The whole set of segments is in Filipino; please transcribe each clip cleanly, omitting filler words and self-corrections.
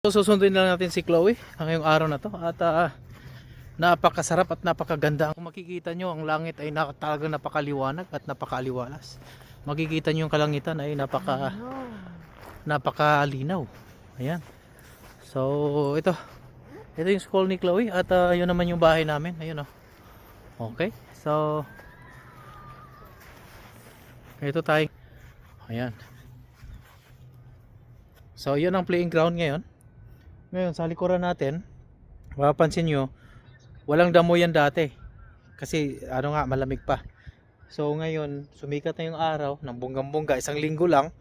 So susundin na natin si Chloe ngayong araw na to at napakasarap at napakaganda. Kung makikita nyo, ang langit ay talagang napakaliwanag at napakaaliwalas. Makikita nyo yung kalangitan ay napakalinaw. Ayan. So ito yung school ni Chloe at yun naman yung bahay namin. Ayun oh. Okay. So ito tayo. Ayan. So yun ang playing ground ngayon. Ngayon sa likuran natin, mapapansin nyo, walang damo yan dati. Kasi malamig pa. So ngayon, sumikat na yung araw ng bonggang-bongga, isang linggo lang.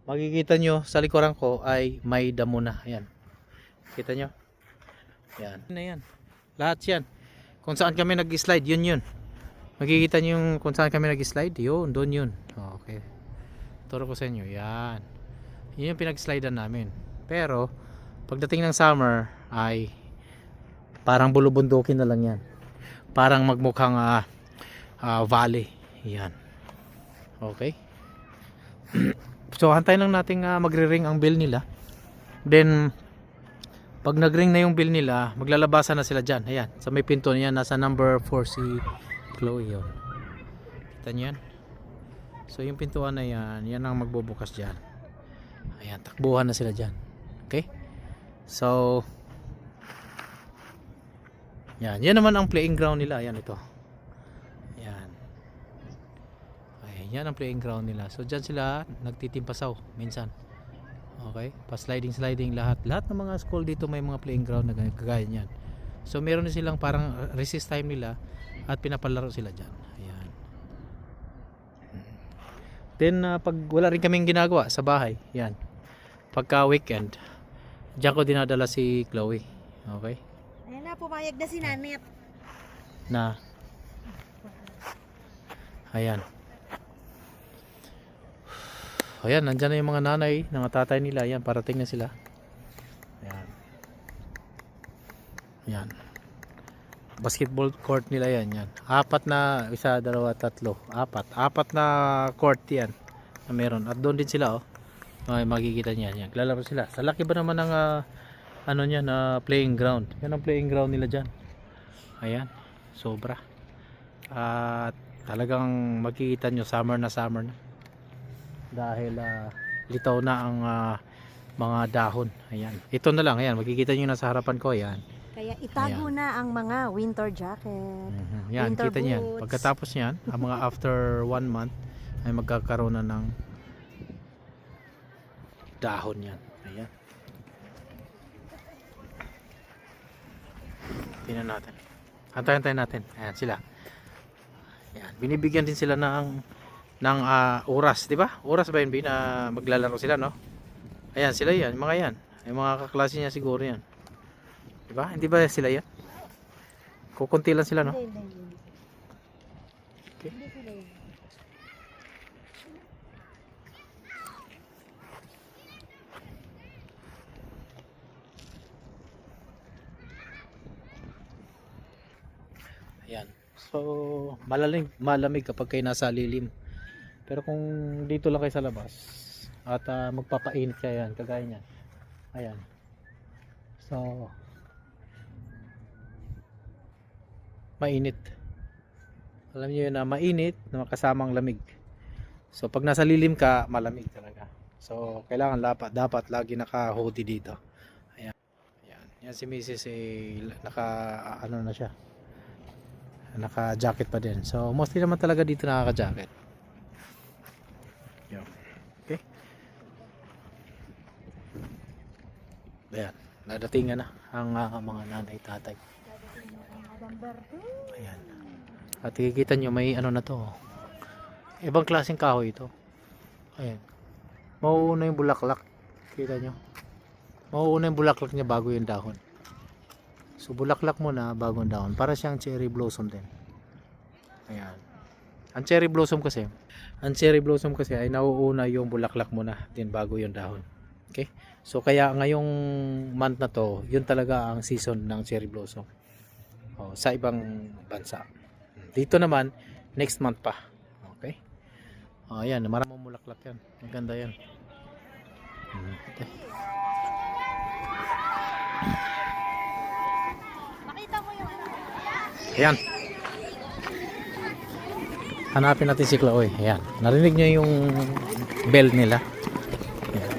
Makikita nyo sa likuran ko ay may damo na. Ayan. Kita nyo? Ayan. Yan. Lahat yan. Kung saan kami nag-slide, yun. Makikita nyo yung kung saan kami nag-slide, yun, doon yun. Okay. Turo ko sa inyo. Yan. Yun yung pinag-slidean namin. Pero, pagdating ng summer ay parang bulubundukin na lang yan. Parang magmukhang valley. Yan. Okay. So hantayin lang natin magre-ring ang bell nila. Then pag nag-ring na yung bell nila, maglalabasan na sila dyan. Ayan. Sa may pinto niyan, nasa number 4 si Chloe yun. Kita nyo yan? So yung pintuan na yan, yan ang magbubukas dyan. Ayan. Takbuhan na sila dyan. Okay. So yan naman ang playing ground nila. Yan ito. Yan. Ay, yan ang playing ground nila. So diyan sila nagtitimpasaw minsan. Okay? Pa-sliding lahat ng mga school dito may mga playing ground na kagaya niyan. So meron na silang parang recess time nila at pinapalaro sila diyan. Ayan. Then pag wala rin kaming ginagawa sa bahay, yan. Pagka weekend, diyan ko dinadala si Chloe. Okay? Ayan na, pumayag na si Nanit. Na. Ayan. Ayan, nandyan na yung mga nanay, mga tatay nila. Ayan, parating na sila. Ayan. Ayan. Basketball court nila yan. Yan. Apat na, isa, dalawa, tatlo. Apat na court yan. Na meron. At doon din sila oh. Ay, makikita niyan. Yan. Lalaro sila. Sa laki ba naman ng playing ground. Yan ang playing ground nila dyan. Ayan. Sobra. At talagang makikita nyo summer na. Dahil litaw na ang mga dahon. Ayan. Ito na lang. Ayan. Makikita nyo na sa harapan ko. Ayan. Kaya itago Ayan. na ang mga winter jacket. Yan. Winter Kita nyo yan. boots. Pagkatapos yan, ang mga after 1 month ay magkakaroon na ng dahon yan. Ayan. Tingnan natin. Antayin natin. Ayan sila. Ayan. Binibigyan din sila ng oras, di ba? Oras ba yun, na maglalaro sila, no? Ayan, sila yan. Mga yan. Yung mga kaklase niya siguro yan. Di ba? Hindi ba sila yan? Kukunti lang sila, no? Okay. Ayan. So, malamig kapag kayo nasa lilim. Pero kung dito lang kayo sa labas at magpapainit kayo yan, kagaya niyan. Ayan. So, mainit. Alam niyo yun na mainit na makasamang lamig. So, pag nasa lilim ka, malamig talaga. So, kailangan dapat lagi naka-hoodie dito. Ayan. Ayan. Yan si Mrs. Na siya. Naka-jacket pa din. So, mostly naman talaga dito nakaka-jacket. Yan. Okay. Ayan. Nadatingan na ang mga nanay, tatay. Ayan. At kikita nyo may na to. Ibang klaseng kahoy ito. Ayan. Mauuna yung bulaklak. Kita nyo. Mauuna yung bulaklak niya bago yung dahon. So bulaklak muna bago ang dahon. Para siyang cherry blossom din. Ayan. Ang cherry blossom kasi ay nauuna yung bulaklak muna din bago yung dahon. Okay? So kaya ngayong month na to, yun talaga ang season ng cherry blossom. Sa ibang bansa. Dito naman next month pa. Okay? Ayan, maraming bulaklak yan. Maganda yan. Okay. Ayan. Hanapin natin si Chloe. Ayan. Narinig niyo yung bell nila. Ayan.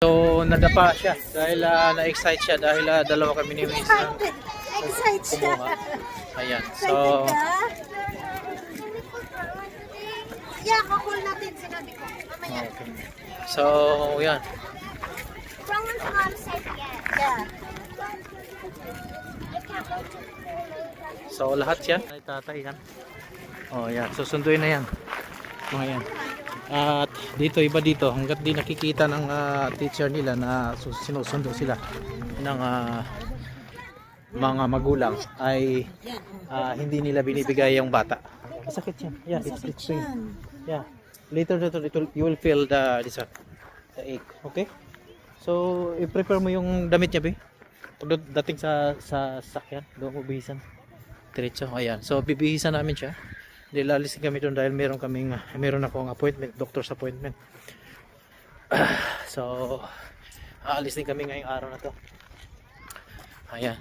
So, nadapa siya dahil na-excite siya dahil dalawa kami ni Wiz na Excited siya. kumuha. Ayan. Excited So, ka? Yeah, kakul natin, sinabi ko. Mamaya. okay. So, yan. From mom said yes. Yeah. I can't wait to play. So, lahat yan. Ay, tatay yan. Oh, yan. Susunduin na yan. Mga yan. At dito, iba dito, hanggat di nakikita ng teacher nila na sinusundo sila ng mga magulang ay hindi nila binibigay yung bata. Masakit yan. Yeah, it's pain. Yeah. Later, you will feel the ache. Okay? So, i-prepare mo yung damit niya, be. Pagdating sa sakyan, doon mo bihisan. Diretso. Ayan. So, bibihisan namin siya. Dahil alisin kami doon dahil meron akong appointment, doctor's appointment. So, aalis din kami ngayong araw na to. Ayan.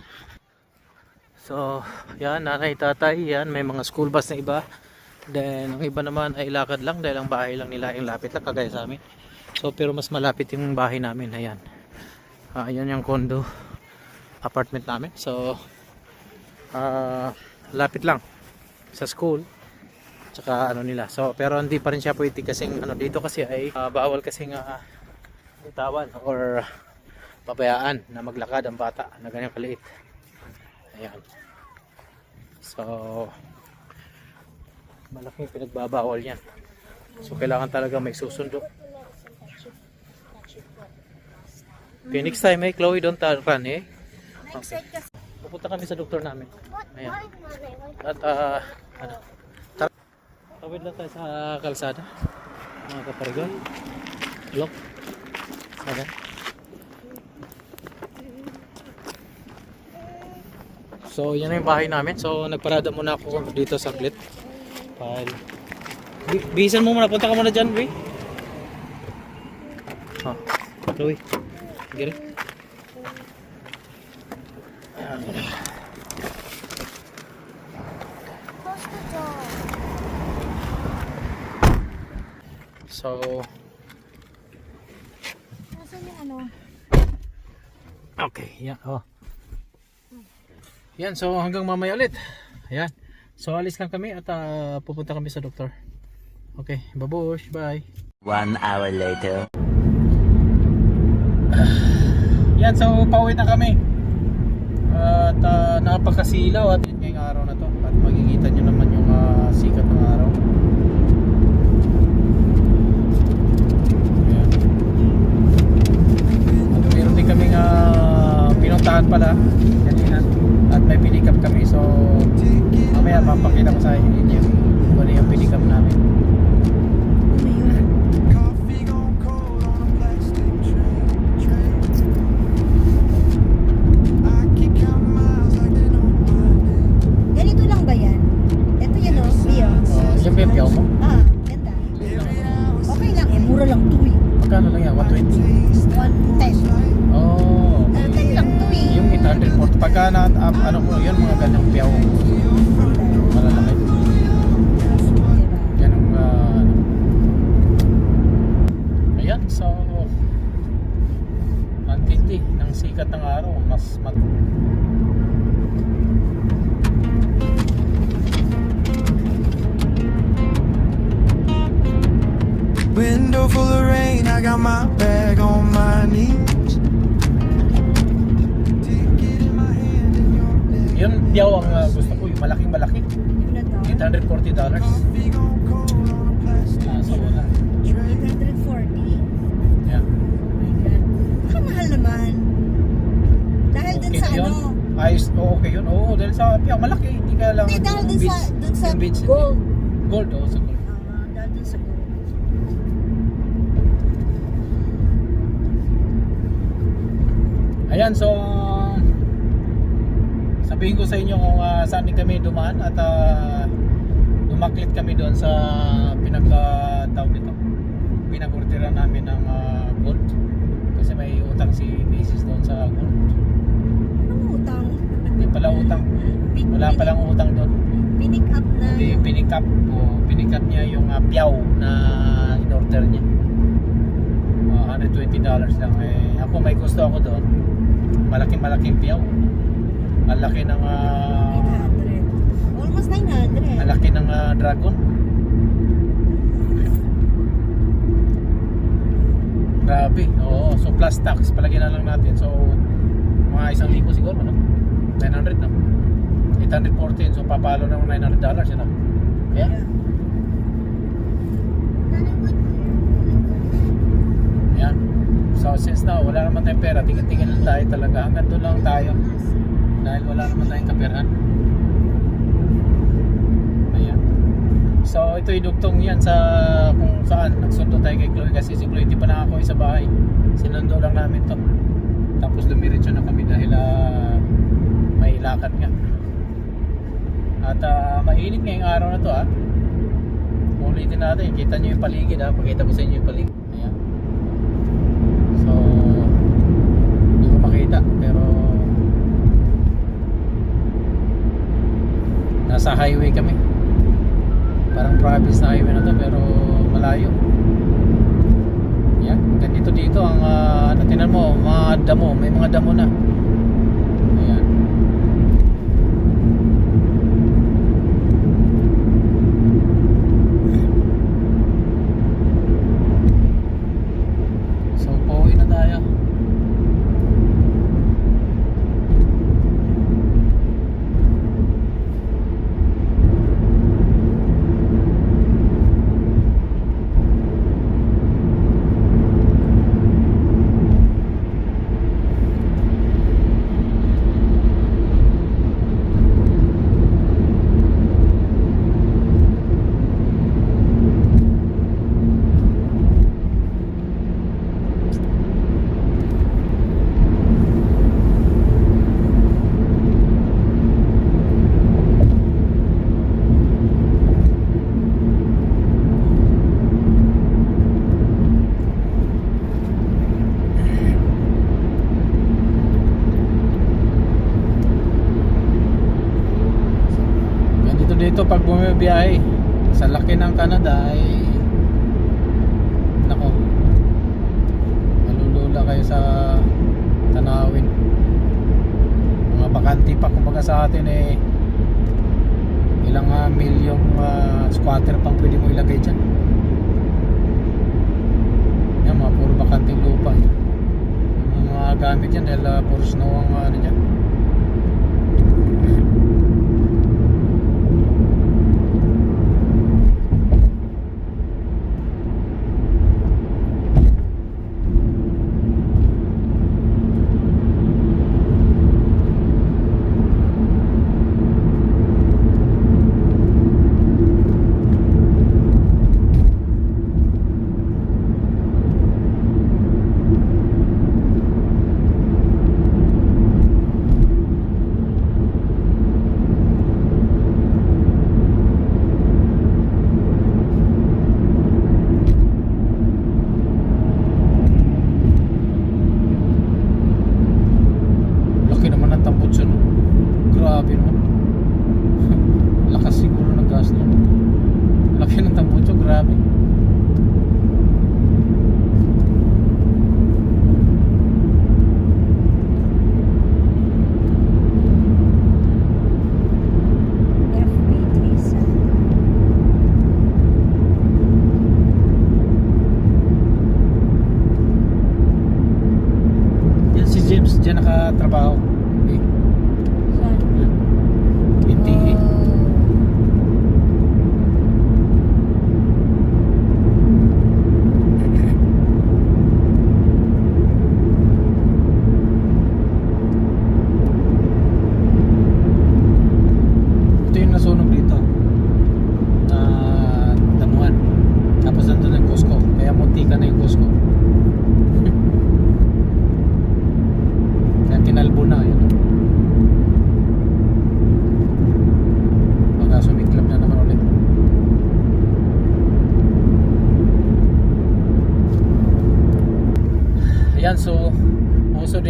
So, yan, nanay, tatay, yan, may mga school bus na iba. Then, ang iba naman ay lakad lang dahil ang bahay lang nila yung lapit lang, kagaya sa amin. So, pero mas malapit yung bahay namin. Ayan. Ayan yung condo apartment namin. So, lapit lang sa school. Tsaka ano nila. So, pero hindi pa rin siya pwede kasi dito kasi ay bawal kasi bitawan or pabayaan na maglakad ang bata na ganyan kaliit. Ayan. So, malaking pinagbabawal yan. So, kailangan talaga may susundo. Okay, next time Chloe, don't run Okay. Pupunta kami sa doktor namin. Ayan. At tawid lang tayo sa kalsada, mga kaparigon. Look. Okay. So, yan na yung bahay namin. So, nagparada muna ako dito sa saglit. Bihisan mo muna. Punta ka muna dyan, Bri. Chloe. Giri. Close the door. So, Nasaan yung ano? okay. Yan. Yan. So, hanggang mamaya ulit. Ayan. So, alis lang kami at pupunta kami sa doktor. Okay. Babush. Bye. 1 hour later. Yan. So, pauwi na kami. At napakasilaw at ngayong araw na to. At makikita nyo naman yung sikat ng araw. Ayan. At meron din kaming pinuntahan pala kanina. At may pinikap kami. So, mamaya papakita ko sa inyo kung ano yung pinikap namin. Coffee gone cold on a plastic tray. I keep counting miles like they know my name. Ganito lang ba yan? Ito yan o, Bio. Yung piyaw mo? Ganda. Okay lang eh, mura lang to eh. Magkano lang yan? 120? 110. Oh, okay. 10 lang to eh. Yung 840. Pagka ano mo, yun mga ganyang piyaw. Malalaki. Diba? Yan ang ayan, so mas Window full of rain, I got my bag on my knees. Ticket in my hand and your neck. yun piyaw ang gusto ko, yung malaking malaki. Yung na to. $840. Coffee gone cold on a plastic So wala. tray. 840. Yeah. Oh my God. Baka mahal naman. Dahil dun Okay sa na yun. ano. Ayos, okay yun. Oo, dahil sa piyaw malaki, hindi ka lang Hindi, dahil dun sa, yung beach, gold. Gold, oh, sa gold. Dahil dun sa gold. Ayan, so sabihin ko sa inyo kung saan din kami dumaan at dumaklit kami doon sa pinagtawag nito. Pinagurtiran namin ng gold kasi may utang si Macy's doon sa gold. Anong utang? Hindi pala utang. Wala palang utang doon. Pinick up na. Hindi pinick up niya yung piyaw na in-order niya. $120 lang. Ako may gusto ako doon. Malaking piyaw. Ang laki ng 800. Almost 900. ang laki ng dragon. Grabe. Oo, so plus tax palagyan na lang natin. So mga 1,000 siguro, no? 900 no? 814, so papalo ng $900 yun, no? Kaya yan. So since na wala naman tayong pera, tingin-tingin lang tayo talaga. Hanggang doon lang tayo. Dahil wala naman tayong kaperahan. Ayan. So ito idugtong yan sa kung saan nagsundo tayo kay Chloe kasi si Chloe hindi pa nakako sa bahay. Sinundo lang namin to. Tapos dumiretso na kami dahil may lakad nga. At mainit ngayong araw na to ulitin natin, kita nyo yung paligid pakita ko sa inyo yung paligid. Ayan. So hindi ko makita pero nasa highway kami, parang province na highway na to pero malayo. Yan, ganito dito ang tinan mo, mga damo, may mga damo na. Ayan. So pauwi na tayo. Dito pag bumibiyahe sa laki ng Canada ay nako, malulula kayo sa tanawin. Mga bakanti pa kumbaga sa atin ilang milyong squatter pang pwede mo ilagay dyan. Yan, mga puro bakanting lupa. Yung mga gamit dyan dahil puro snow ang dyan.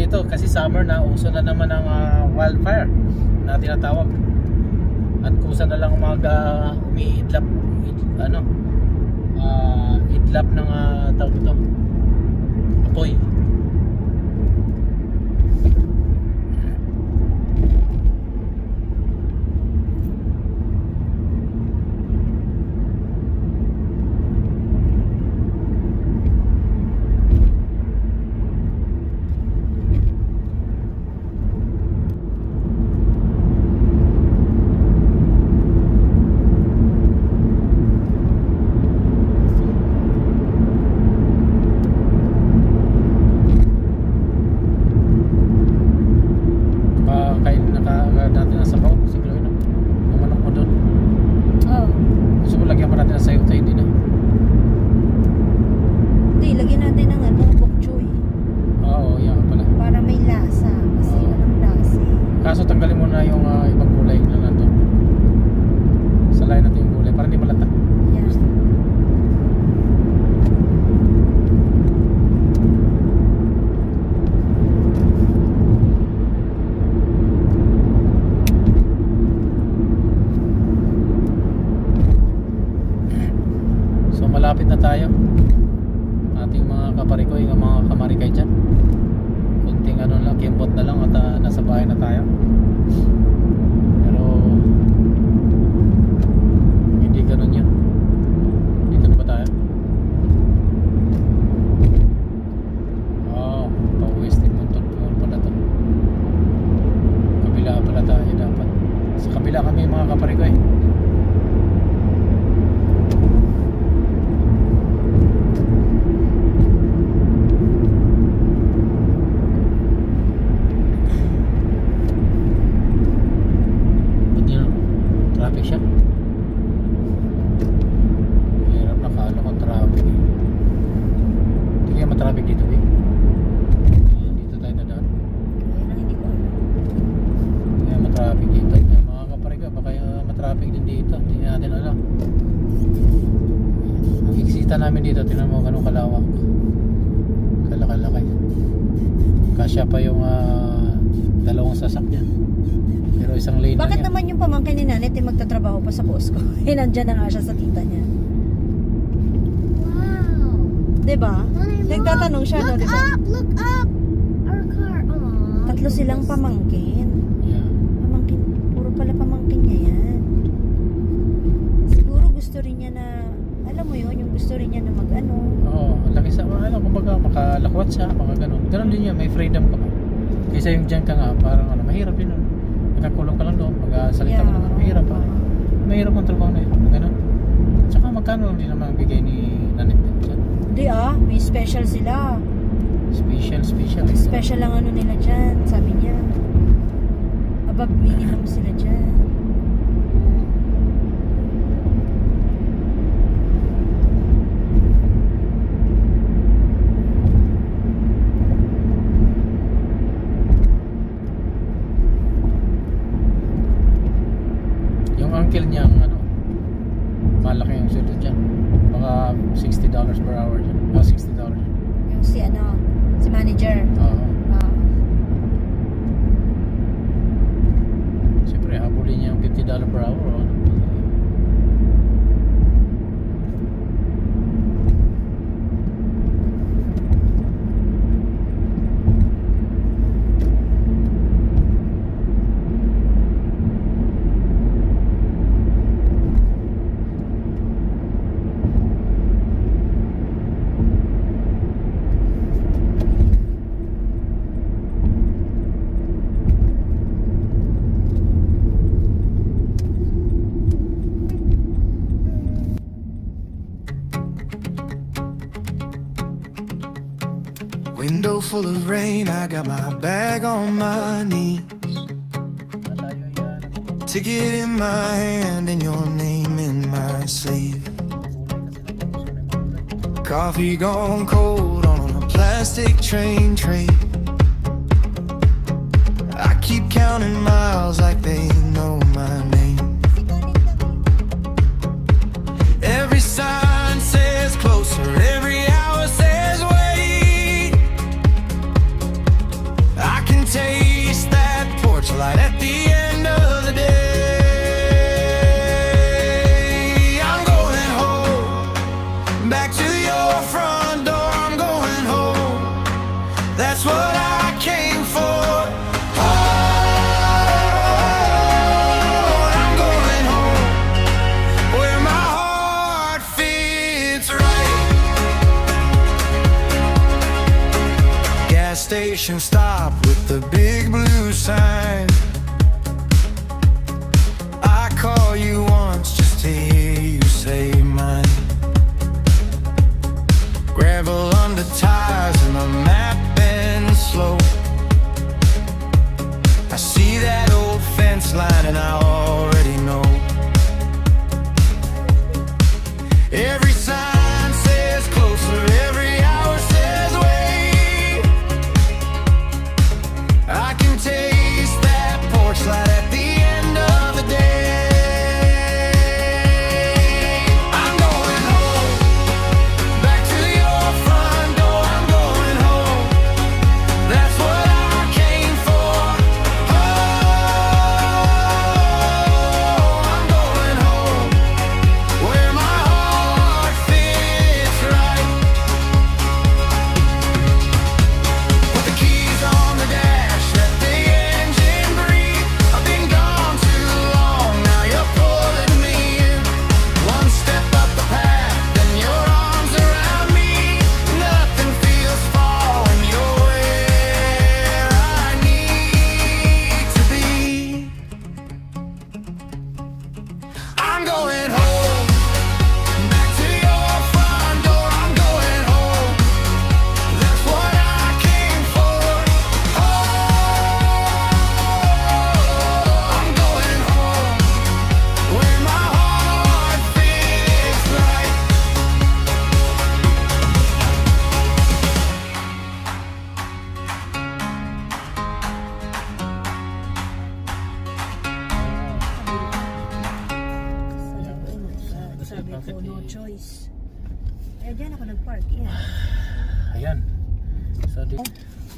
dito kasi summer na, uso na naman ang wildfire na tinatawag. At kusa na lang mag umiidlap idlap ng tawag ito, apoy. Natin ang sabaw, siguro yun. Ang manok mo doon. Oh. Gusto mo lagyan pa natin ang sayo tayo din Hindi, lagyan natin ng bok choy. Oo, yan pala. Para may lasa. Kasi Oo. walang lasa. Kaso tanggalin mo na yung ibang gulay na nandun. Salayin natin yung gulay para hindi malata. Yan. So malapit na tayo. Ating mga kaparikoy, mga kamarikay dyan. Kunting lang, kimbot na lang at nasa bahay na tayo. Pero hindi ganun yun. Dito na ba tayo? Pa-Westin Mountain Tour pala to. Kabila pala tayo dapat. Sa kabila kami mga kaparikoy. Traffic siya. Hirap na kala kong traffic eh. Hindi kaya matraffic dito eh. Dito tayo dadaan. Ayun ang hindi ko alam. Hindi kaya matraffic dito. Mga kapariga, baka matraffic din dito. Hindi natin alam. Ang iksita namin dito, tingnan mo ganun kalawak. Kalaki. Kasya pa yung dalawang sasakyan. Pero isang lane Bakit lang yan. naman yung pamangkin ni Nanette ay magtatrabaho pa sa Costco? Eh, nandyan na nga siya sa tita niya. Wow. Diba? Mommy, Nagtatanong siya, no? look Diba? up, look up. Our car. Aww. Tatlo silang pamangkin. Yeah. Pamangkin. Puro pala pamangkin niya yan. Siguro gusto rin niya na, alam mo yun, yung gusto rin niya na mag-ano. Oo, ang laki sa kumbaga makalakwat siya, mga ganun. Ganun din yan, may freedom ka pa. Kaysa yung dyan ka nga, parang mahirap din nun. Nakakulong ka lang doon, magsalita ka lang. Mahirap pa. Mahirap ang trabaho na yun, ganun. Tsaka magkano lang din naman ang bigay ni Nanette dyan. Hindi may special sila. Special. Special ang ano nila dyan, sabi niya. Above minimum sila dyan. Yung uncle niya, malaki yung sweldo dyan. Mga $60 per hour dyan. $60. Yung si manager. Oo. Ah. Siyempre, habulin niya yung $50 per hour. O, Window full of rain, I got my bag on my knee. malayo yan. Ticket in my hand and your name in my sleeve. Coffee gone cold on a plastic train tray. I keep counting miles like they know my name. Every sign says closer, every hour says wait. station stop with the big blue sign. I call you once just to hear you say mine. Gravel under tires and the map bends slow. I see that old fence line and I already know. Every sign says closer, every hour says wait. I can taste that porch light at the end of the day. I'm going home, back to your front door. I'm going home, that's what I came for. Oh, I'm going home, where my heart fits right. Put the keys on the dash, let the engine breathe. I've been gone too long, now you're pulling me in. One step up the path, then your arms around me. Nothing feels far when you're where I need to be. I'm going home, back to your front door. I'm going home, that's what I came for. Oh, I'm going home, where my heart fits right. Sabi ko, no choice. Kaya dyan ako nag-park. Yeah. Ayan.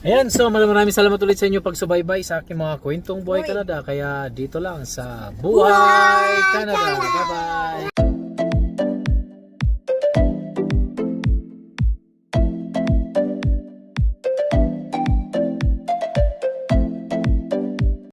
Ayan, so maraming salamat ulit sa inyo pagsubaybay sa aking mga kwentong buhay Canada. Kaya dito lang sa Buhay Canada. Bye-bye!